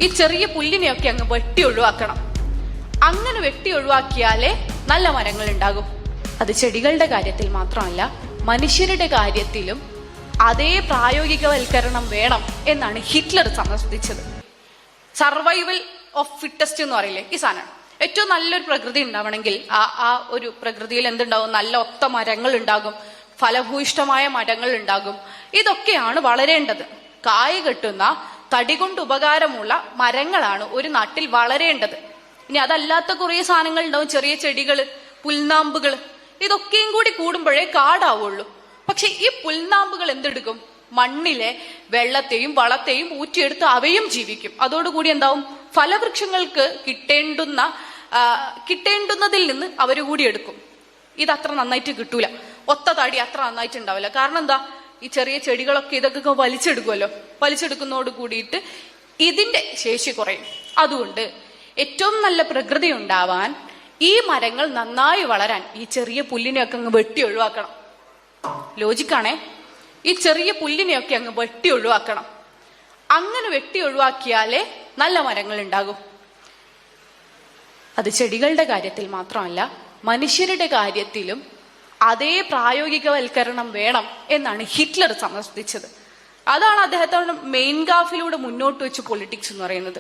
ഈ ചെറിയ പുല്ലിനെയൊക്കെ അങ്ങ് വെട്ടി ഒഴിവാക്കണം. അങ്ങനെ വെട്ടി ഒഴിവാക്കിയാലേ നല്ല മരങ്ങൾ ഉണ്ടാകും. അത് ചെടികളുടെ കാര്യത്തിൽ മാത്രമല്ല, മനുഷ്യരുടെ കാര്യത്തിലും അതേ പ്രായോഗികവൽക്കരണം വേണം എന്നാണ് ഹിറ്റ്ലർ സമർത്ഥിച്ചത്. സർവൈവൽ ഓഫ് ഫിറ്റസ്റ്റ് എന്ന് പറയില്ലേ, ഈ സാധനം. ഏറ്റവും നല്ലൊരു പ്രകൃതി ഉണ്ടാവണമെങ്കിൽ ആ ഒരു പ്രകൃതിയിൽ എന്തുണ്ടാവും? നല്ല ഒത്ത മരങ്ങൾ ഉണ്ടാകും, ഫലഭൂയിഷ്ടമായ മരങ്ങൾ ഉണ്ടാകും. ഇതൊക്കെയാണ് വളരേണ്ടത്. കായ കെട്ടുന്ന, തടി കൊണ്ട് ഉപകാരമുള്ള മരങ്ങളാണ് ഒരു നാട്ടിൽ വളരേണ്ടത്. ഇനി അതല്ലാത്ത കുറേ സാധനങ്ങൾ ഉണ്ടാവും, ചെറിയ ചെടികള്, പുൽനാമ്പുകൾ. ഇതൊക്കെയും കൂടി കൂടുമ്പോഴേ കാടാവുള്ളൂ. പക്ഷെ ഈ പുൽനാമ്പുകൾ എന്തെടുക്കും? മണ്ണിലെ വെള്ളത്തെയും വളത്തെയും ഊറ്റിയെടുത്ത് അവയും ജീവിക്കും. അതോടുകൂടി എന്താവും? ഫലവൃക്ഷങ്ങൾക്ക് കിട്ടേണ്ടുന്നതിൽ നിന്ന് അവര് കൂടി എടുക്കും. ഇതത്ര നന്നായിട്ട് കിട്ടൂല, ഒത്ത തടി അത്ര നന്നായിട്ട് ഉണ്ടാവില്ല. കാരണം എന്താ? ഈ ചെറിയ ചെടികളൊക്കെ ഇതൊക്കെ വലിച്ചെടുക്കുമല്ലോ. വലിച്ചെടുക്കുന്നതോട് കൂടിയിട്ട് ഇതിന്റെ ശേഷി കുറയും. അതുകൊണ്ട് ഏറ്റവും നല്ല പ്രകൃതി ഉണ്ടാവാൻ, ഈ മരങ്ങൾ നന്നായി വളരാൻ ഈ ചെറിയ പുല്ലിനെയൊക്കെ അങ്ങ് വെട്ടി ഒഴിവാക്കണം. ലോജിക്കാണേ. ഈ ചെറിയ പുല്ലിനെയൊക്കെ അങ്ങ് വെട്ടി ഒഴിവാക്കണം. അങ്ങനെ വെട്ടി ഒഴിവാക്കിയാലേ നല്ല മരങ്ങൾ ഉണ്ടാകും. അത് ചെടികളുടെ കാര്യത്തിൽ മാത്രമല്ല, മനുഷ്യരുടെ കാര്യത്തിലും അതേ പ്രായോഗികവൽക്കരണം വേണം എന്നാണ് ഹിറ്റ്ലർ സമർത്ഥിച്ചത്. അതാണ് അദ്ദേഹത്തോട് മെയിൻ ഗാഫിലൂടെ മുന്നോട്ട് വെച്ച് പൊളിറ്റിക്സ് എന്ന് പറയുന്നത്.